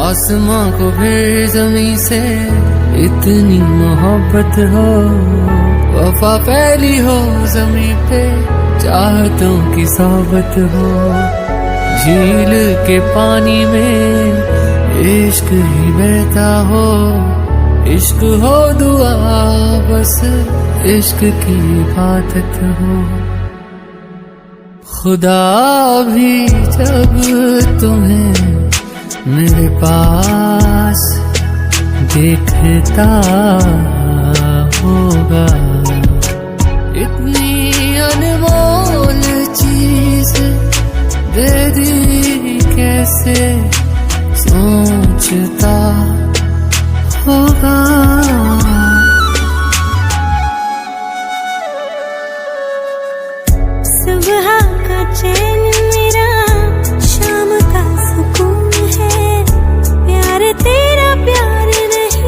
आसमां को फिर जमीन से इतनी मोहब्बत हो, वफा फैली हो जमीन पे, चाहतों की सोबत हो। झील के पानी में इश्क ही बहता हो, इश्क हो दुआ बस इश्क की इबादत हो। खुदा भी जब तुम्हें मेरे पास देखता होगा, इतनी अनमोल चीज दे दी कैसे सोचता होगा।